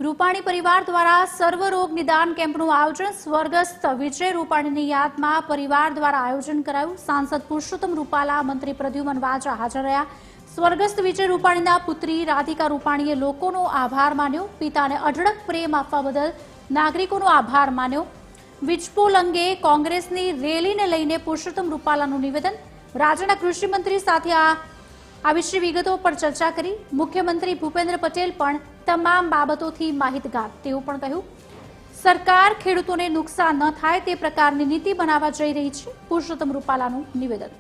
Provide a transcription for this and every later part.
રૂપાણી પરિવાર દ્વારા સર્વરોગ નિદાન કેમ્પનું આયોજન સ્વર્ગસ્થ વિજય રૂપાણીની યાદમાં પરિવાર દ્વારા આયોજન કરાયું। સાંસદ પુરુષોત્તમ રૂપાલા, મંત્રી પ્રદ્યુમન વાજા હાજર રહ્યા। સ્વર્ગસ્થ વિજય રૂપાણીના પુત્રી રાધિકા રૂપાણીએ લોકોનો આભાર માન્યો। પિતાને અઢળક પ્રેમ આપવા બદલ નાગરિકોનો આભાર માન્યો। વીજપોલ અંગે કોંગ્રેસની રેલીને લઈને પુરુષોત્તમ રૂપાલાનું નિવેદન। રાજ્યના કૃષિ મંત્રી સાથે આ વિશે વિગતો પર ચર્ચા કરી। મુખ્યમંત્રી ભૂપેન્દ્ર પટેલ પણ તમામ બાબતોથી માહિતગાર। તેવું પણ કહ્યું, સરકાર ખેડૂતોને નુકસાન ન થાય તે પ્રકારની નીતિ બનાવવા જઈ રહી છે। પુરુષોત્તમ રૂપાલાનું નિવેદન।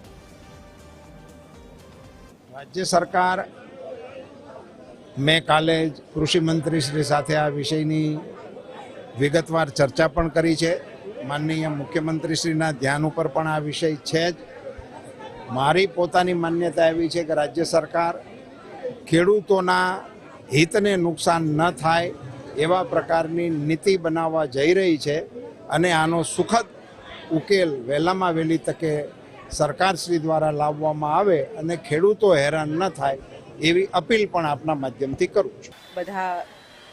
રાજ્ય સરકાર મેં કાલે કૃષિ મંત્રી શ્રી સાથે આ વિષયની વિગતવાર ચર્ચા પણ કરી છે। માનનીય મુખ્યમંત્રીશ્રીના ધ્યાન ઉપર પણ આ વિષય છે જ। મારી પોતાની માન્યતા એવી છે કે રાજ્ય સરકાર ખેડૂતોના હિતને નુકસાન ન થાય એવા પ્રકારની નીતિ બનાવવા જઈ રહી છે અને આનો સુખદ ઉકેલ વહેલામાં વહેલી તકે સરકારશ્રી દ્વારા લાવવામાં આવે અને ખેડૂતો હેરાન ન થાય એવી અપીલ પણ આપના માધ્યમથી કરું છું। બધા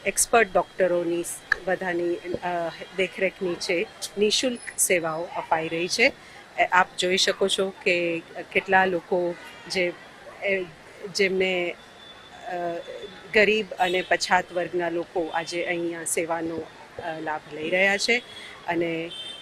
એક્સપર્ટ ડૉક્ટરોની બધાની દેખરેખ નીચે નિઃશુલ્ક સેવાઓ અપાઈ રહી છે। આપ જોઈ શકો છો કે કેટલા લોકો જેમને ગરીબ અને પછાત વર્ગના લોકો આજે અહીંયા સેવાનો લાભ લઈ રહ્યા છે અને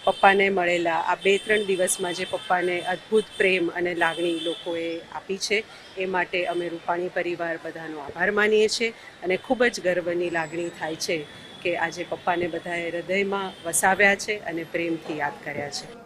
પપ્પાને મળેલા આ 2-3 દિવસમાં જે પપ્પાને અદ્ભુત પ્રેમ અને લાગણી લોકોએ આપી છે એ માટે અમે રૂપાણી પરિવાર બધાનો આભાર માનીએ છીએ અને ખૂબ જ ગર્વની લાગણી થાય છે કે આજે પપ્પાને બધાએ હૃદયમાં વસાવ્યા છે અને પ્રેમથી યાદ કર્યા છે।